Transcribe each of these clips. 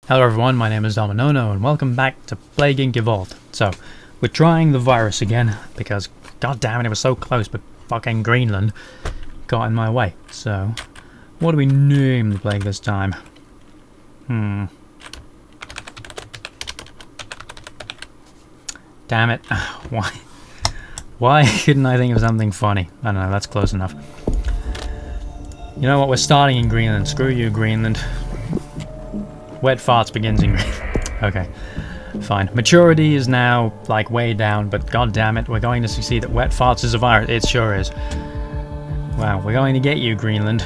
Hello everyone, my name is Dominono and welcome back to Plague Inc. Evolved. So, we're trying the virus again because, god damn it, it was so close, but fucking Greenland got in my way. So, what do we name the plague this time? Damn it. Why couldn't I think of something funny? I don't know, that's close enough. You know what, we're starting in Greenland. Screw you, Greenland. Wet farts begins in Greenland. Okay, fine. Maturity is now, like, way down, but god damn it, we're going to succeed at wet farts is a virus. It sure is. Wow, we're going to get you, Greenland.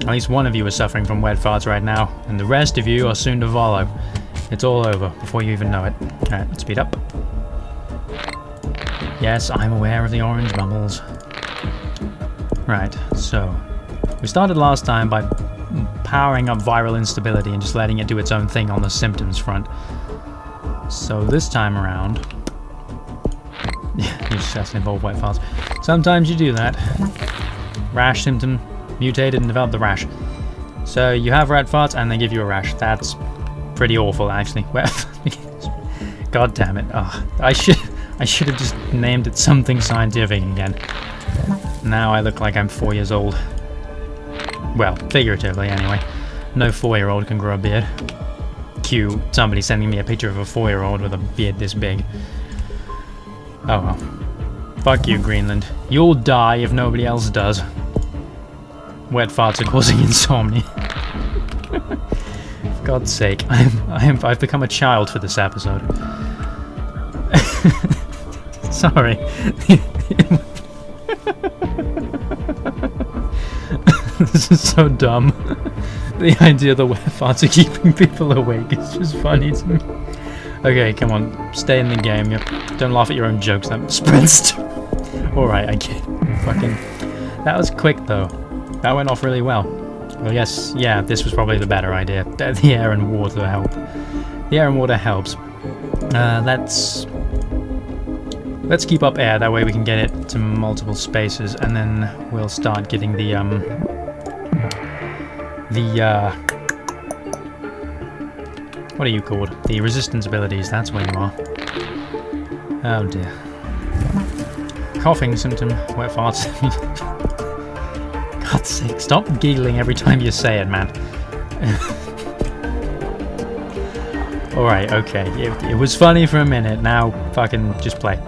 At least one of you is suffering from wet farts right now, and the rest of you are soon to follow. It's all over before you even know it. Alright, let's speed up. Yes, I'm aware of the orange bubbles. Right, so we started last time by powering up viral instability and just letting it do its own thing on the symptoms front. So this time around, you just have to involve wet farts. Sometimes you do that. Rash symptom, mutated and developed the rash. So you have rat farts and they give you a rash. That's pretty awful, actually. God damn it! Oh, I should have just named it something scientific again. Now I look like I'm 4 years old. Well, figuratively anyway. No 4-year-old can grow a beard. Cue somebody sending me a picture of a 4-year-old with a beard this big. Oh well. Fuck you, Greenland. You'll die if nobody else does. Wet farts are causing insomnia. For God's sake, I've become a child for this episode. Sorry. This is so dumb. The idea that wet farts are keeping people awake is just funny to me. Okay, come on, stay in the game. Don't laugh at your own jokes. That spreads. Alright, I get it. Fucking. That was quick though. That went off really well. Well, yes, yeah, this was probably the better idea. The air and water help. The air and water helps. Let's keep up air. That way we can get it to multiple spaces, and then we'll start getting the what are you called? The resistance abilities, that's where you are. Oh dear. Coughing symptom, wet farts. God's sake, stop giggling every time you say it, man. Alright, okay. It was funny for a minute, now fucking just play.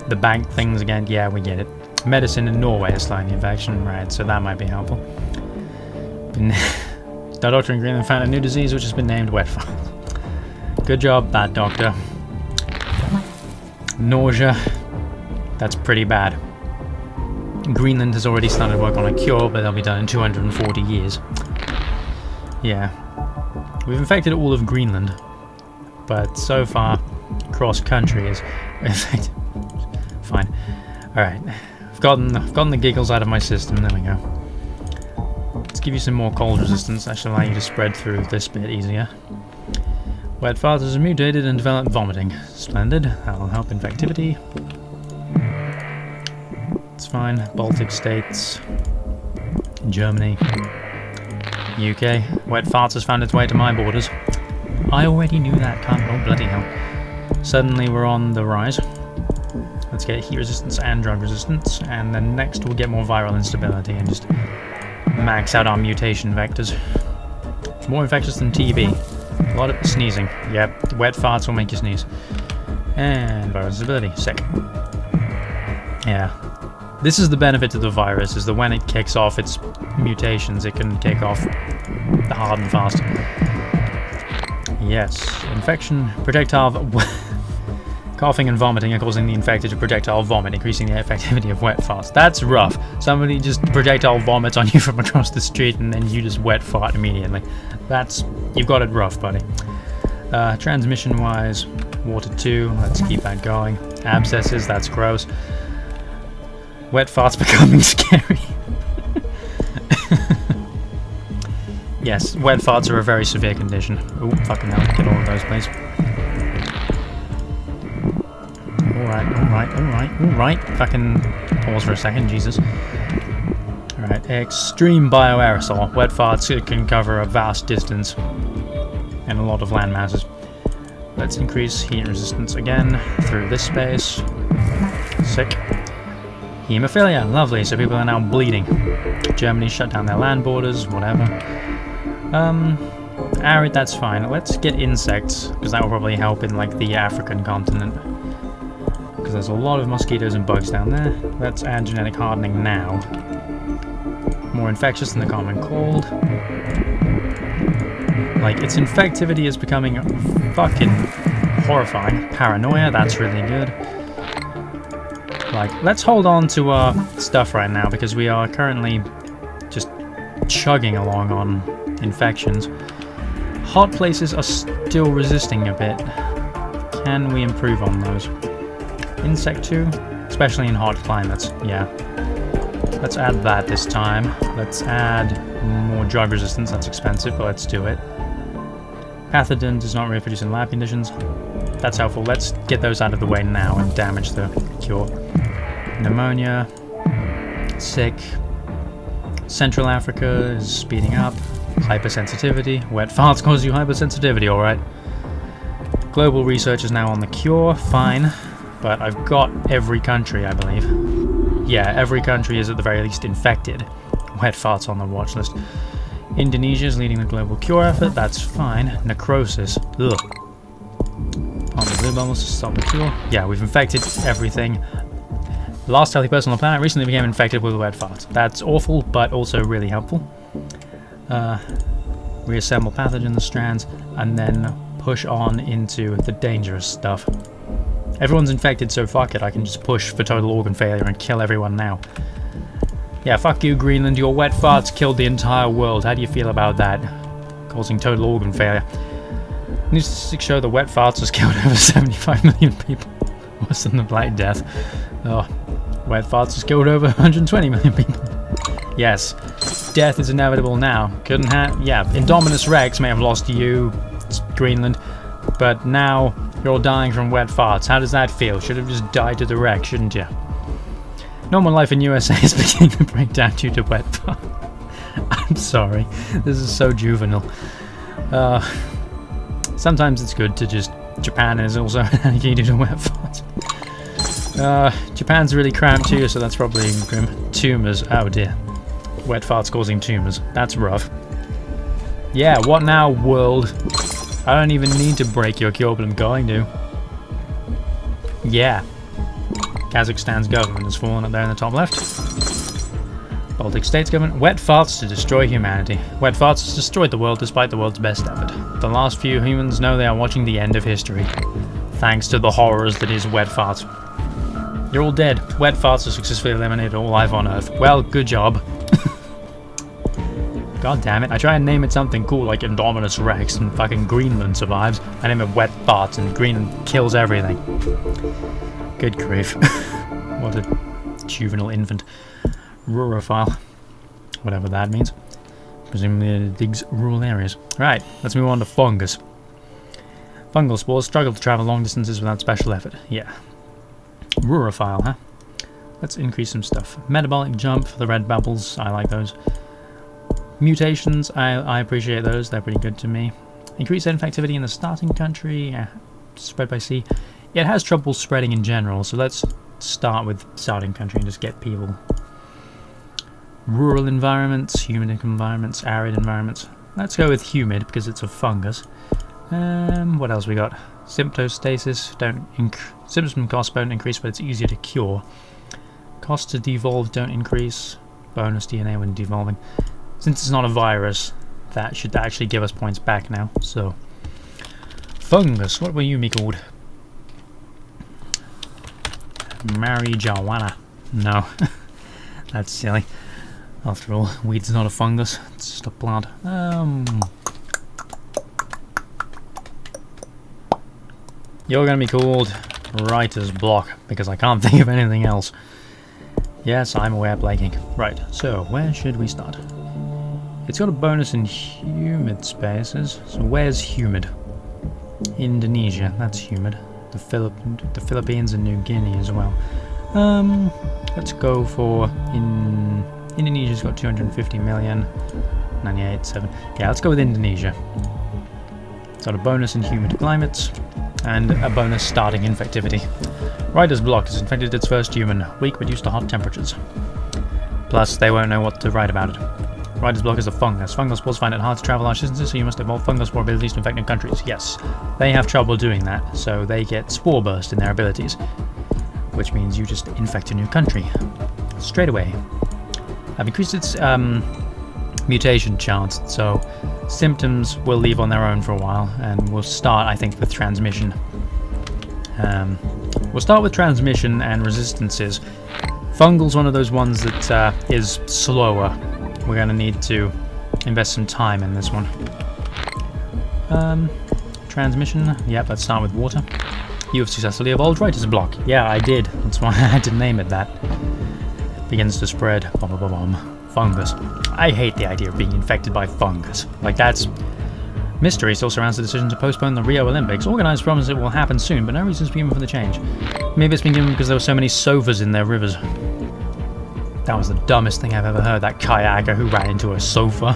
The bank things again, yeah, we get it. Medicine in Norway is slowing the infection, right, so that might be helpful. The doctor in Greenland found a new disease which has been named wet fart. Good job, bad doctor. Nausea. That's pretty bad. Greenland has already started work on a cure, but they'll be done in 240 years. Yeah. We've infected all of Greenland, but so far, cross-country is infected. Fine. Alright. I've gotten the giggles out of my system, there we go. Let's give you some more cold resistance, that should allow you to spread through this bit easier. Wet farts has mutated and developed vomiting. Splendid, that'll help infectivity. It's fine. Baltic states, Germany, UK. Wet farts has found its way to my borders. I already knew that, oh bloody hell. Suddenly we're on the rise. Let's get heat resistance and drug resistance, and then next we'll get more viral instability and just max out our mutation vectors. More infectious than TB. A lot of sneezing. Yep, wet farts will make you sneeze. And viral instability. Sick. Yeah. This is the benefit to the virus, is that when it kicks off its mutations, it can kick off hard and fast. Yes. Infection, projectile... Coughing and vomiting are causing the infected to projectile vomit, increasing the effectivity of wet farts. That's rough. Somebody just projectile vomits on you from across the street and then you just wet fart immediately. You've got it rough, buddy. Transmission-wise, water 2, let's keep that going. Abscesses, that's gross. Wet farts becoming scary. Yes, wet farts are a very severe condition. Ooh, fucking hell, get all of those, please. Alright. Fucking pause for a second, Jesus. Alright, extreme bioaerosol. Wet farts can cover a vast distance. and a lot of land masses. Let's increase heat resistance again through this space. Sick. Hemophilia, lovely, so people are now bleeding. Germany shut down their land borders, whatever. Arid, that's fine. Let's get insects, because that will probably help in like the African continent. Because there's a lot of mosquitoes and bugs down there. Let's add genetic hardening now. More infectious than the common cold. Like, its infectivity is becoming fucking horrifying. Paranoia, that's really good. Like, let's hold on to our stuff right now, because we are currently just chugging along on infections. Hot places are still resisting a bit. Can we improve on those? Insect 2, especially in hot climates, yeah. Let's add that this time. Let's add more drug resistance, that's expensive, but let's do it. Pathogen does not reproduce in lab conditions. That's helpful. Let's get those out of the way now and damage the cure. Pneumonia. Sick. Central Africa is speeding up. Hypersensitivity. Wet farts cause you hypersensitivity, alright. Global research is now on the cure. Fine. But I've got every country, I believe. Yeah, every country is at the very least infected. Wet farts on the watch list. Indonesia is leading the global cure effort, that's fine. Necrosis, ugh. Palm the blue bubbles to stop the cure. Yeah, we've infected everything. The last healthy person on the planet recently became infected with wet farts. That's awful, but also really helpful. Reassemble pathogen strands, and then push on into the dangerous stuff. Everyone's infected, so fuck it, I can just push for total organ failure and kill everyone now. Yeah, fuck you, Greenland. Your wet farts killed the entire world. How do you feel about that? Causing total organ failure. New statistics show the wet farts has killed over 75 million people. Worse than the Black Death. Oh, wet farts has killed over 120 million people. Yes, death is inevitable now. Couldn't have... Yeah, Indominus Rex may have lost you, Greenland, but now you're all dying from wet farts. How does that feel? Should have just died to the wreck, shouldn't you? Normal life in USA is beginning to break down due to wet fart. I'm sorry, this is so juvenile. Sometimes it's good to just... Japan is also due to wet fart. Japan's really cramped too, so that's probably grim. Tumors, oh dear. Wet farts causing tumors, that's rough. Yeah, what now, world? I don't even need to break your cure, but I'm going to. Yeah. Kazakhstan's government has fallen up there in the top left. Baltic States government. Wet farts to destroy humanity. Wet farts has destroyed the world despite the world's best effort. The last few humans know they are watching the end of history. Thanks to the horrors that is wet farts. You're all dead. Wet farts have successfully eliminated all life on Earth. Well, good job. God damn it. I try and name it something cool like Indominus Rex and fucking Greenland survives. I name it Wet Farts and Greenland kills everything. Good grief. What a juvenile infant. Rurophile. Whatever that means. Presumably it digs rural areas. Right, let's move on to fungus. Fungal spores struggle to travel long distances without special effort. Yeah. Rurophile, huh? Let's increase some stuff. Metabolic jump for the red bubbles. I like those. Mutations, I appreciate those. They're pretty good to me. Increased infectivity in the starting country. Yeah. Spread by sea. Yeah, it has trouble spreading in general, so let's start with starting country and just get people. Rural environments, humid environments, arid environments. Let's go with humid because it's a fungus. What else we got? Symptostasis, symptom costs don't increase, but it's easier to cure. Cost to devolve don't increase. Bonus DNA when devolving. Since it's not a virus, that should actually give us points back now. So, fungus. What were you me called? Marijuana. No, that's silly. After all, weed's not a fungus; it's just a plant. You're gonna be called writer's block because I can't think of anything else. Yes, I'm aware, Blaking. Right. So, where should we start? It's got a bonus in humid spaces. So, where's humid? Indonesia. That's humid. The Philippines and New Guinea as well. Let's go for Indonesia's got 250 million, 98.7. Yeah, let's go with Indonesia. It's got a bonus in humid climates, and a bonus starting infectivity. Rider's Block has infected its first human, weak but used to hot temperatures. Plus, they won't know what to write about it. Rider's Block is a fungus. Fungal spores find it hard to travel large distances, so you must evolve fungal spore abilities to infect new countries. Yes, they have trouble doing that, so they get spore burst in their abilities, which means you just infect a new country straight away. I've increased its mutation chance, so symptoms will leave on their own for a while, and we'll start, I think, with transmission. We'll start with transmission and resistances. Fungal's one of those ones that is slower. We're going to need to invest some time in this one. Transmission, yep, let's start with water. You have successfully evolved Writer's Block. Yeah, I did. That's why I had to name it that. Begins to spread. Bum, bum, bum. Fungus. I hate the idea of being infected by fungus. Like, that's... Mystery still surrounds the decision to postpone the Rio Olympics. Organized promise it will happen soon, but no reason's been given for the change. Maybe it's been given because there were so many sofas in their rivers. That was the dumbest thing I've ever heard, that kayaker who ran into a sofa.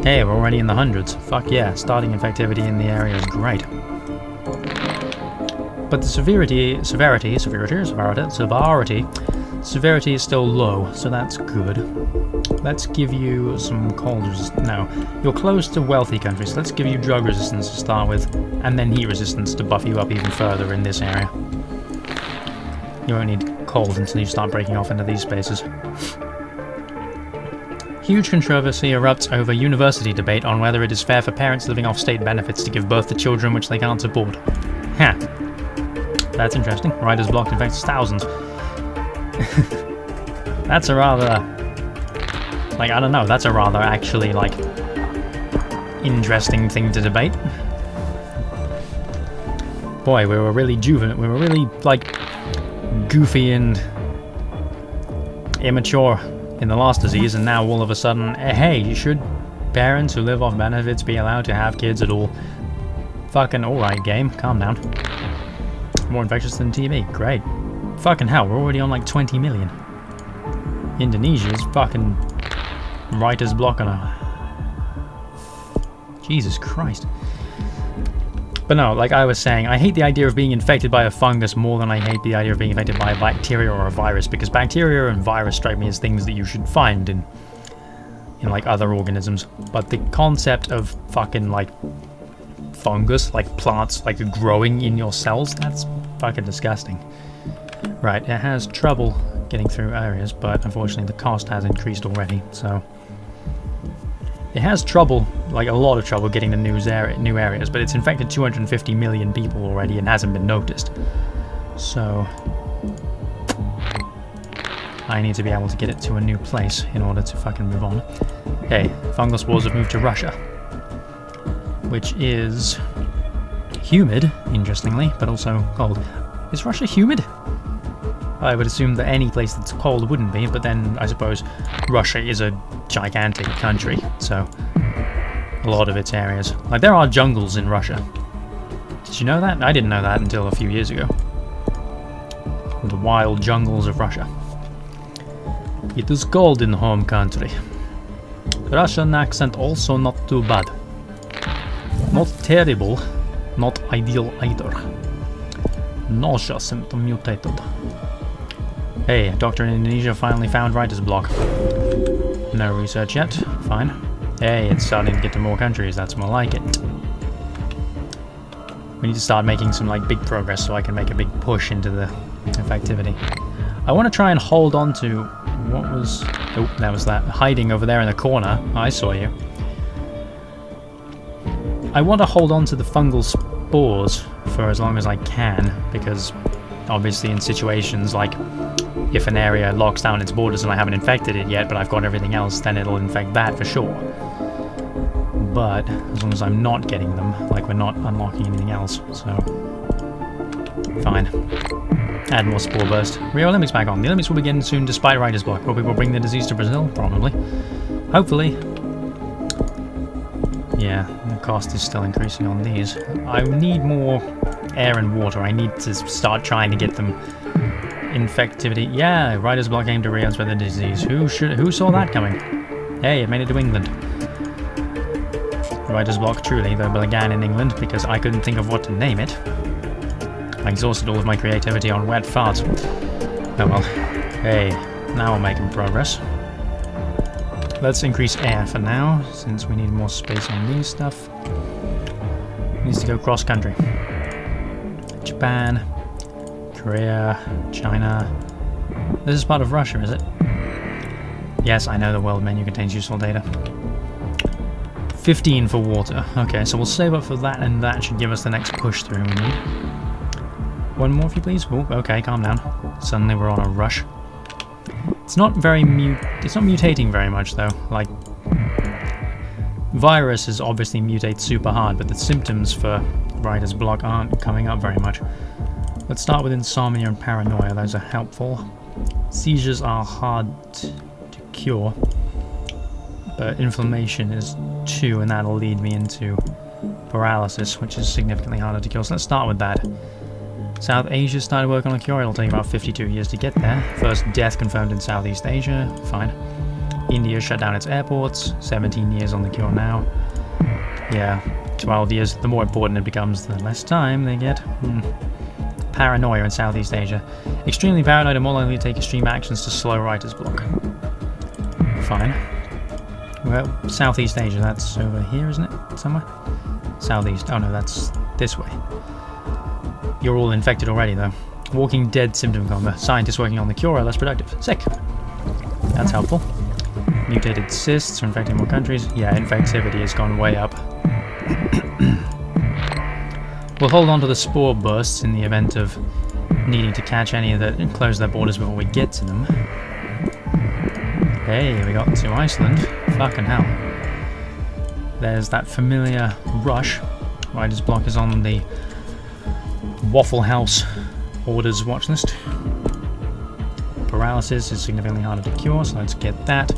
Hey, we're already in the hundreds. Fuck yeah, starting infectivity in the area is great. But the severity is still low, so that's good. Let's give you some cold resistance. No, you're close to wealthy countries, so let's give you drug resistance to start with, and then heat resistance to buff you up even further in this area. You won't need cold until you start breaking off into these spaces. Huge controversy erupts over university debate on whether it is fair for parents living off state benefits to give birth to children which they can't support. Ha! That's interesting. Rider's Block infects thousands. That's a rather... Like, I don't know, that's a rather actually, like, interesting thing to debate. Boy, we were really like, goofy and immature in the last disease, and now all of a sudden, hey, should parents who live off benefits be allowed to have kids at all? Fucking alright, game, calm down. More infectious than TB, great. Fucking hell, we're already on like 20 million. Indonesia's fucking Writer's Block on a... Jesus Christ. But no, like I was saying, I hate the idea of being infected by a fungus more than I hate the idea of being infected by a bacteria or a virus, because bacteria and virus strike me as things that you should find in like other organisms. But the concept of fucking like fungus, like plants like growing in your cells, that's fucking disgusting. Right, it has trouble getting through areas, but unfortunately the cost has increased already, so... It has trouble, like a lot of trouble, getting to new areas, but it's infected 250 million people already and hasn't been noticed. So... I need to be able to get it to a new place in order to fucking move on. Hey, fungal spores have moved to Russia. Which is... humid, interestingly, but also cold. Is Russia humid? I would assume that any place that's cold wouldn't be, but then I suppose Russia is a gigantic country, so a lot of its areas. Like, there are jungles in Russia. Did you know that? I didn't know that until a few years ago. The wild jungles of Russia. It is cold in home country. Russian accent also not too bad. Not terrible, not ideal either. Nausea symptom mutated. Hey, a doctor in Indonesia finally found Writer's Block. No research yet, fine. Hey, it's starting to get to more countries, that's more like it. We need to start making some like big progress so I can make a big push into the effectivity. I want to try and hold on to what was... Oh, that was that. Hiding over there in the corner. I saw you. I want to hold on to the fungal spores for as long as I can, because obviously in situations like if an area locks down its borders and I haven't infected it yet, but I've got everything else, then it'll infect that for sure. But as long as I'm not getting them, like we're not unlocking anything else, so fine. Add more spore burst. Rio Olympics back on. The Olympics will begin soon despite Writer's Block. Will people bring the disease to Brazil? Probably. Hopefully. Yeah, the cost is still increasing on these. I need more air and water. I need to start trying to get them infectivity. Yeah, Writer's Block aimed to re-spread the disease. Who saw that coming? Hey, it made it to England. Writer's block truly, though began in England because I couldn't think of what to name it. I exhausted all of my creativity on wet farts. Oh well. Hey, now we're making progress. Let's increase air for now, since we need more space on these stuff. Needs to go cross-country. Japan, Korea, China. This is part of Russia, is it? Yes, I know the world menu contains useful data. 15 for water. Okay, so we'll save up for that, and that should give us the next push through we need. One more, if you please. Ooh, okay, calm down. Suddenly we're on a rush. It's not very it's not mutating very much though. Like, viruses obviously mutate super hard, but the symptoms for writer's block aren't coming up very much. Let's start with insomnia and paranoia. Those are helpful. Seizures are hard to cure, but inflammation is too, and that'll lead me into paralysis, which is significantly harder to cure. So let's start with that. South Asia started work on a cure. It'll take about 52 years to get there. First death confirmed in Southeast Asia. Fine. India shut down its airports. 17 years on the cure now. Yeah, 12 years. The more important it becomes, the less time they get. Paranoia in Southeast Asia. Extremely paranoid and more likely to take extreme actions to slow writer's block. Fine. Well, Southeast Asia, that's over here, isn't it? Somewhere? Southeast. Oh no, that's this way. You're all infected already, though. Walking Dead symptom combo. Scientists working on the cure are less productive. Sick. That's helpful. Mutated cysts are infecting more countries. Yeah, infectivity has gone way up. We'll hold on to the spore bursts in the event of needing to catch any that close their borders before we get to them. Hey, we got to Iceland. Fucking hell. There's that familiar rush. Writer's block is on the Waffle House orders watch list. Paralysis is significantly harder to cure, so let's get that.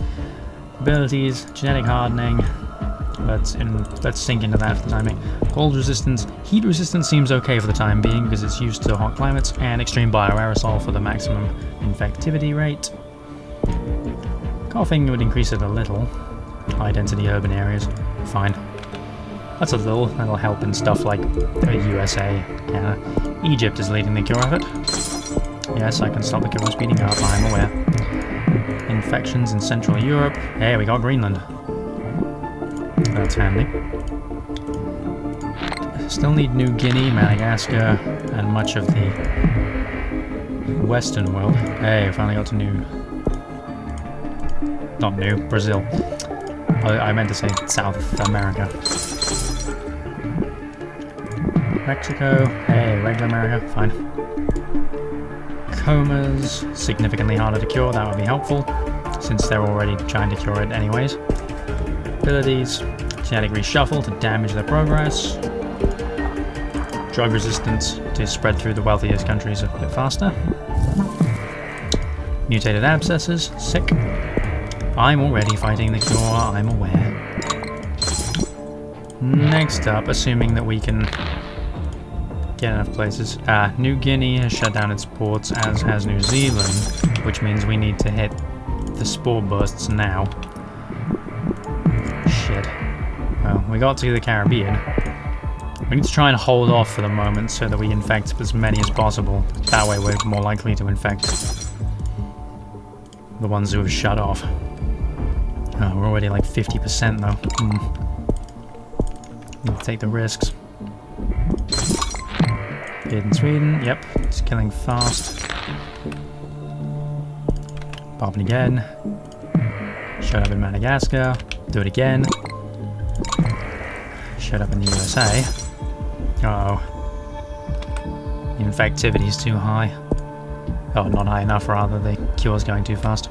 Abilities, genetic hardening. Let's sink into that for the time being. Cold resistance, heat resistance seems okay for the time being because it's used to hot climates, and extreme bioaerosol for the maximum infectivity rate. Coughing would increase it a little. High density urban areas, fine. That's a little, that'll help in stuff like the USA, Canada. Egypt is leading the cure effort. Yes, I can stop the cure speeding up, I'm aware. Infections in Central Europe. Hey, we got Greenland. That's handy. Still need New Guinea, Madagascar, and much of the Western world. Hey, we finally got to Brazil. I meant to say South America. Mexico, hey, regular America, fine. Comas, significantly harder to cure, that would be helpful, since they're already trying to cure it anyways. Abilities, genetic reshuffle to damage their progress. Drug resistance to spread through the wealthiest countries a bit faster. Mutated abscesses, sick. I'm already fighting the cure, I'm aware. Next up, assuming that we can get enough places. New Guinea has shut down its ports, as has New Zealand, which means we need to hit the spore bursts now. Shit. Well, we got to the Caribbean. We need to try and hold off for the moment so that we infect as many as possible. That way we're more likely to infect the ones who have shut off. Oh, we're already like 50% though. Need to take the risks. Hid in Sweden, yep, it's killing fast. Pop it again. Showed up in Madagascar, do it again. Showed up in the USA. Uh-oh. The infectivity is too high. Oh, not high enough, rather, the cure's going too fast.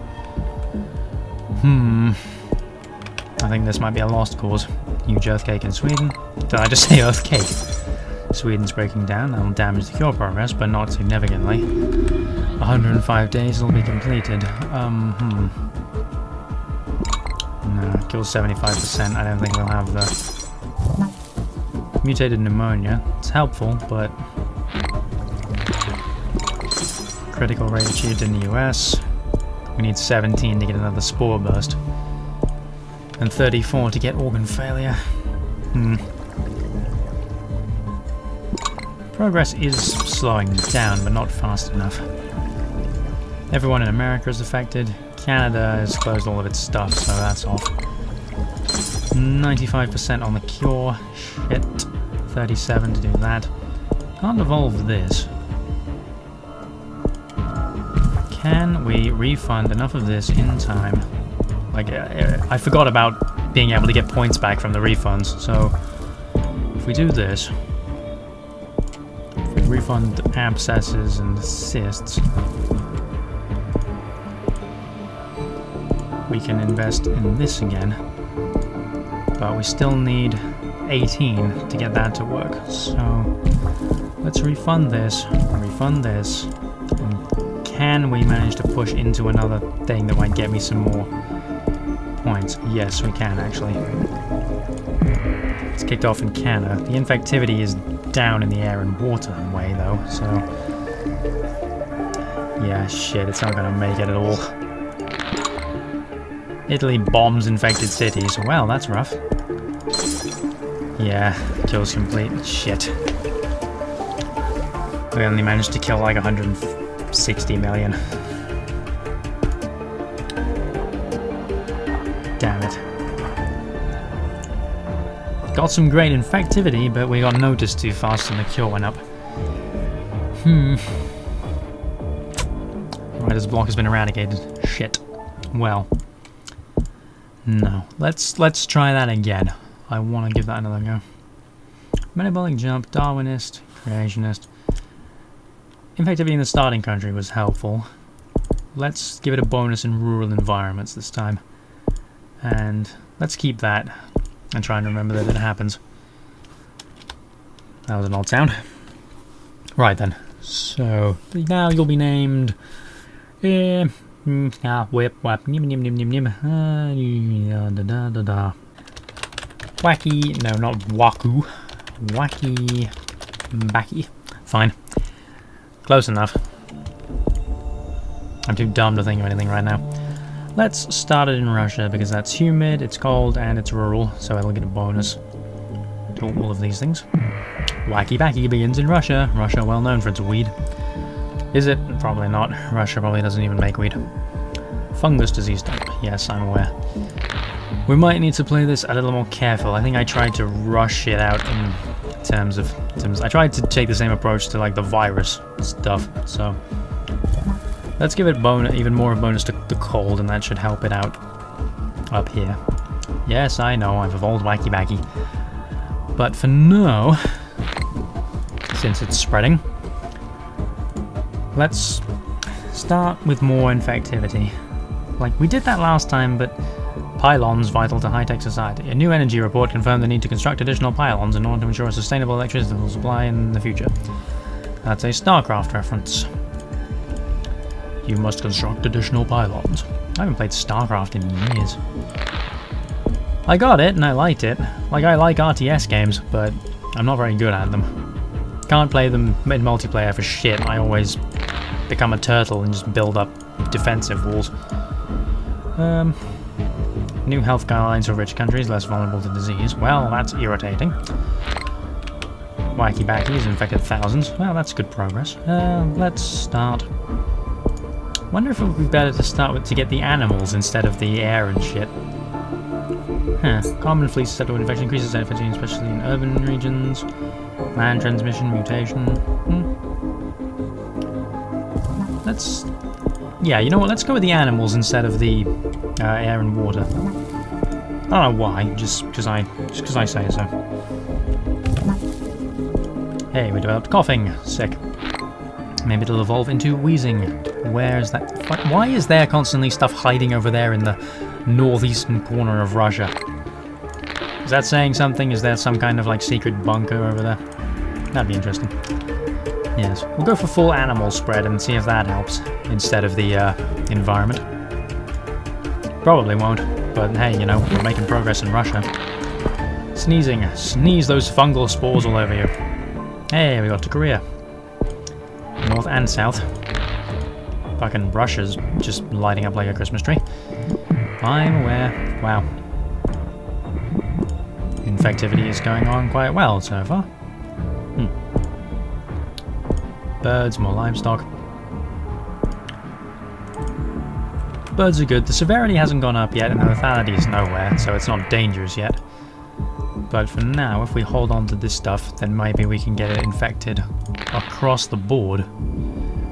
I think this might be a lost cause. Huge earthquake in Sweden. Did I just say earthquake? Sweden's breaking down. That'll damage the cure progress, but not significantly. 105 days will be completed. No, kills 75%. I don't think we'll have the mutated pneumonia. It's helpful, but critical rate achieved in the US. We need 17 to get another spore burst. And 34 to get organ failure. Progress is slowing down, but not fast enough. Everyone in America is affected. Canada has closed all of its stuff, so that's off. 95% on the cure. Shit. 37 to do that. Can't evolve this. Can we refund enough of this in time? Like, I forgot about being able to get points back from the refunds, so if we do this, if we refund abscesses and cysts, we can invest in this again, but we still need 18 to get that to work, so let's refund this, and can we manage to push into another thing that might get me some more points? Yes, we can actually. It's kicked off in Canada. The infectivity is down in the air and water way though, so yeah, shit, it's not gonna make it at all. Italy bombs infected cities. Well, that's rough. Yeah, kills complete. Shit. We only managed to kill like 160 million. Damn it. Got some great infectivity, but we got noticed too fast and the cure went up. Writer's block has been eradicated. Shit. Well. No. Let's try that again. I want to give that another go. Metabolic jump, Darwinist, creationist. Infectivity in the starting country was helpful. Let's give it a bonus in rural environments this time. And let's keep that and try and remember that it happens. That was an odd sound. Right then. So now you'll be named Wacky. No, not Waku. Wacky Backy. Fine. Close enough. I'm too dumb to think of anything right now. Let's start it in Russia because that's humid, it's cold, and it's rural, so it'll get a bonus to all of these things. Wacky Backy begins in Russia. Russia well known for its weed. Is it? Probably not. Russia probably doesn't even make weed. Fungus disease type. Yes, I'm aware. We might need to play this a little more careful. I think I tried to rush it out in terms of... I tried to take the same approach to like the virus stuff, so... Let's give it even more of a bonus to the cold, and that should help it out up here. Yes, I know, I've evolved Wacky Backy. But for now, since it's spreading, let's start with more infectivity. Like, we did that last time, but pylons vital to high-tech society. A new energy report confirmed the need to construct additional pylons in order to ensure a sustainable electricity supply in the future. That's a StarCraft reference. You must construct additional pylons. I haven't played StarCraft in years. I got it, and I liked it. Like, I like RTS games, but I'm not very good at them. Can't play them in multiplayer for shit. I always become a turtle and just build up defensive walls. New health guidelines for rich countries, less vulnerable to disease. Well, that's irritating. Wacky Backy has infected thousands. Well, that's good progress. Let's start... Wonder if it would be better to start with to get the animals instead of the air and shit. Huh. Common flea susceptible to infection increases infection, especially in urban regions. Land transmission, mutation. Let's... Yeah, you know what? Let's go with the animals instead of the air and water. I don't know why, just because I say so. Hey, we developed coughing. Sick. Maybe it'll evolve into wheezing. Where is that? Why is there constantly stuff hiding over there in the northeastern corner of Russia? Is that saying something? Is there some kind of like secret bunker over there? That'd be interesting. Yes, we'll go for full animal spread and see if that helps instead of the environment. Probably won't, but hey, you know, we're making progress in Russia. Sneezing. Sneeze those fungal spores all over you. Hey, we got to Korea. North and south. Fucking Russia's just lighting up like a Christmas tree. I'm aware. Wow. infectivity is going on quite well so far. Birds, more livestock. Birds are good. The severity hasn't gone up yet and the lethality is nowhere, so it's not dangerous yet. But for now, if we hold on to this stuff, then maybe we can get it infected across the board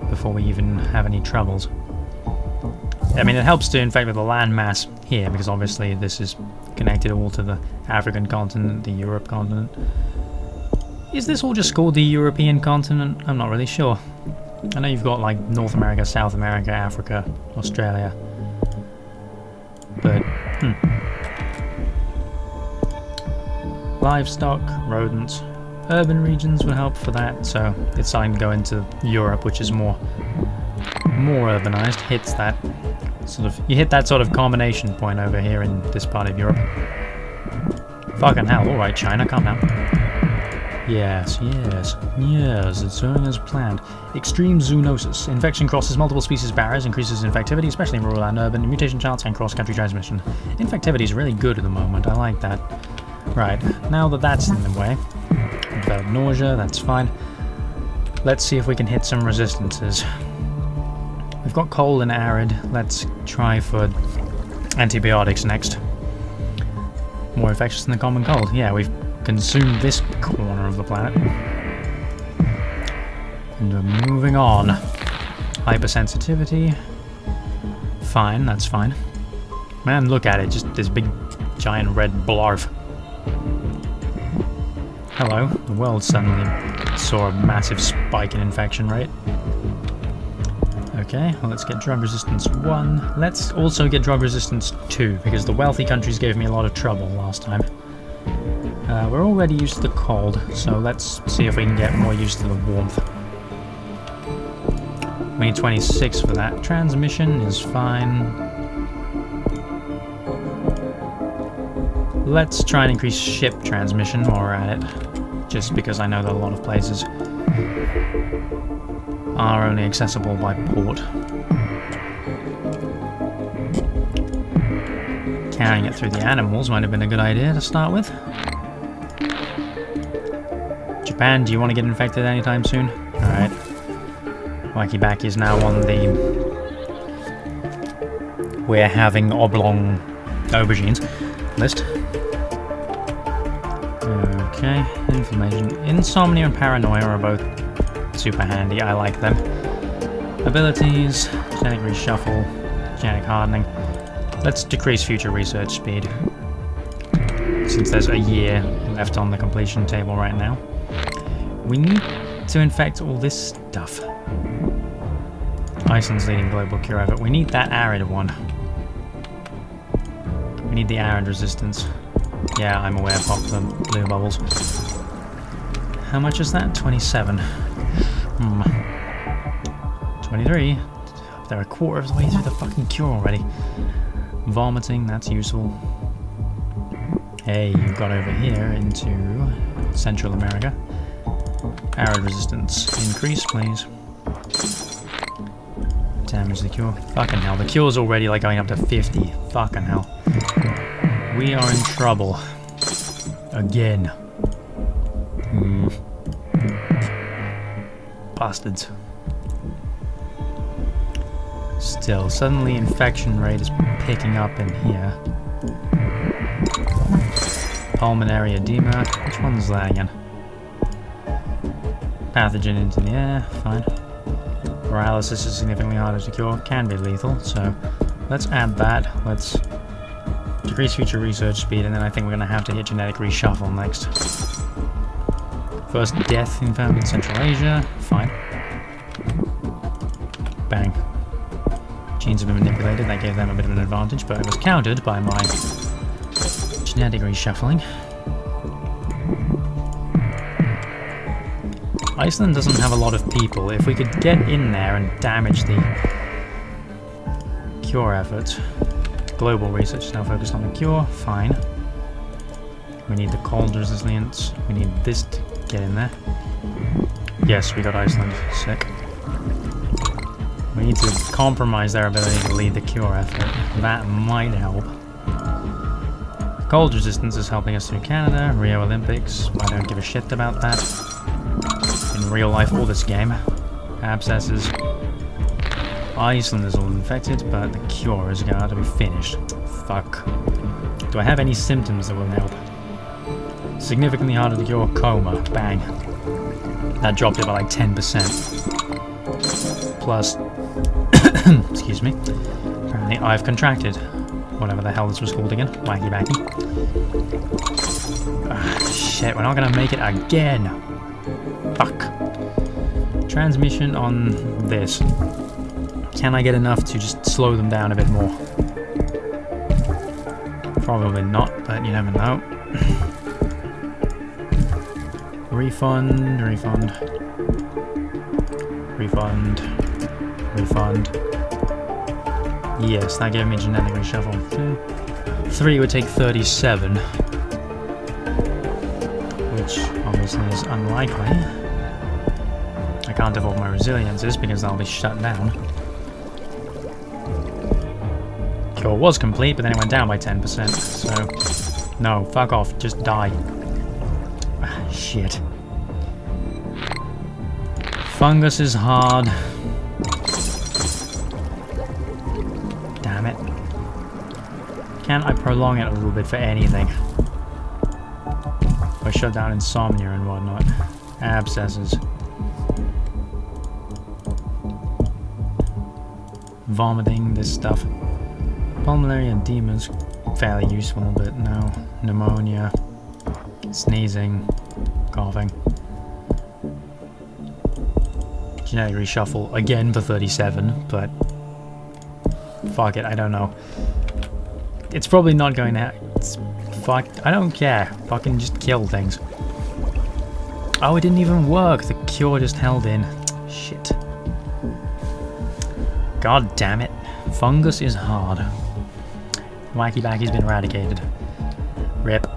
before we even have any troubles. I mean, it helps to infect with the landmass here, because obviously this is connected all to the African continent, the Europe continent. Is this all just called the European continent? I'm not really sure. I know you've got like North America, South America, Africa, Australia. But, livestock, rodents, urban regions would help for that, so it's starting to go into Europe, which is more urbanized, hits that sort of, you hit that sort of combination point over here in this part of Europe. Fucking hell, alright China, calm down. Yes, it's going as planned. Extreme zoonosis. Infection crosses multiple species barriers, increases infectivity, especially in rural and urban, mutation chance and cross-country transmission. Infectivity is really good at the moment, I like that. Right, now that that's in the way, develop nausea, that's fine. Let's see if we can hit some resistances. We've got cold and arid, let's try for antibiotics next. More infectious than the common cold. Yeah, we've consumed this corner of the planet. And we're moving on. Hypersensitivity. Fine, that's fine. Man, look at it, just this big giant red blarf. Hello, the world suddenly saw a massive spike in infection rate. Okay, well, let's get drug resistance 1. Let's also get drug resistance 2, because the wealthy countries gave me a lot of trouble last time. We're already used to the cold, so let's see if we can get more used to the warmth. We need 26 for that. Transmission is fine. Let's try and increase ship transmission while we're at it, just because I know that a lot of places are only accessible by port. Carrying it through the animals might have been a good idea to start with. Japan, do you want to get infected anytime soon? Alright. Wacky Backy is now on the we're having oblong aubergines list. Okay, inflammation. Insomnia and paranoia are both super handy, I like them. Abilities, genetic reshuffle, genetic hardening. Let's decrease future research speed, since there's a year left on the completion table right now. We need to infect all this stuff. Iceland's leading global cure effort. We need that arid one. We need the arid resistance. Yeah, I'm aware, pop the blue bubbles. How much is that? 27. 23. They're a quarter of the way through the fucking cure already. Vomiting, that's useful. Hey, you got over here into Central America. Arid resistance. Increase, please. Damage the cure. Fucking hell, the cure's already like going up to 50. Fucking hell. We are in trouble. Again. Bastards. Still, suddenly infection rate is picking up in here. Pulmonary edema. Which one's that again? Pathogen into the air. Fine. Paralysis is significantly harder to cure. Can be lethal, so let's add that. Let's decrease future research speed, and then I think we're going to have to hit genetic reshuffle next. First death found in Central Asia. Fine. Bang. Genes have been manipulated. That gave them a bit of an advantage, but it was countered by my genetic reshuffling. Iceland doesn't have a lot of people. If we could get in there and damage the cure efforts. Global research is now focused on the cure. Fine. We need the cold resilience. We need this to get in there. Yes, we got Iceland. Sick. We need to compromise their ability to lead the cure effort. That might help. Cold resistance is helping us through Canada, Rio Olympics. I don't give a shit about that. In real life or this game. Abscesses. Iceland is all infected, but the cure has got to be finished. Fuck. Do I have any symptoms that will help? Significantly harder to cure, coma. Bang. That dropped it by like 10%. Plus, excuse me, apparently I've contracted whatever the hell this was called again. Wacky backy. Shit, we're not gonna make it again. Fuck. Transmission on this. Can I get enough to just slow them down a bit more? Probably not, but you never know. Refund, refund. Refund. Refund. Yes, that gave me genetic reshuffle. 3 would take 37. Which obviously is unlikely. I can't evolve my resiliences because they'll be shut down. Cure was complete, but then it went down by 10%, so... No, fuck off, just die. Shit. Fungus is hard. Damn it. Can I prolong it a little bit for anything? Or shut down insomnia and whatnot. Abscesses. Vomiting, this stuff. Pulmonary edemas, fairly useful, but no. Pneumonia. Sneezing. Coughing. Genetic reshuffle again for 37, but fuck it, I don't know. It's probably not going to fuck, I don't care. Fucking just kill things. Oh, it didn't even work. The cure just held in. Shit. God damn it. Fungus is hard. Wacky Backy's been eradicated. Rip.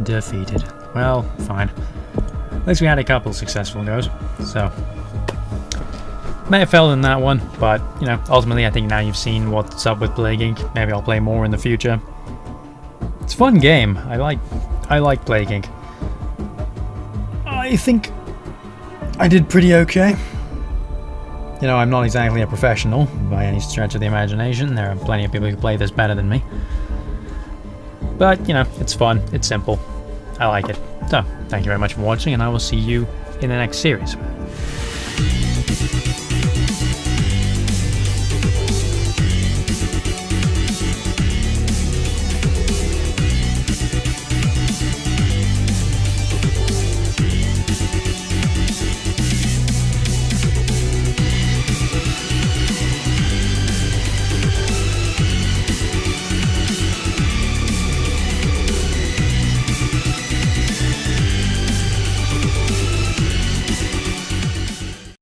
Defeated. Well, fine. At least we had a couple successful goes, so... May have failed in that one, but, you know, ultimately I think now you've seen what's up with Plague Inc. Maybe I'll play more in the future. It's a fun game. I like Plague Inc. I think I did pretty okay. You know, I'm not exactly a professional by any stretch of the imagination. There are plenty of people who play this better than me. But, you know, it's fun, it's simple. I like it. So, thank you very much for watching, and I will see you in the next series.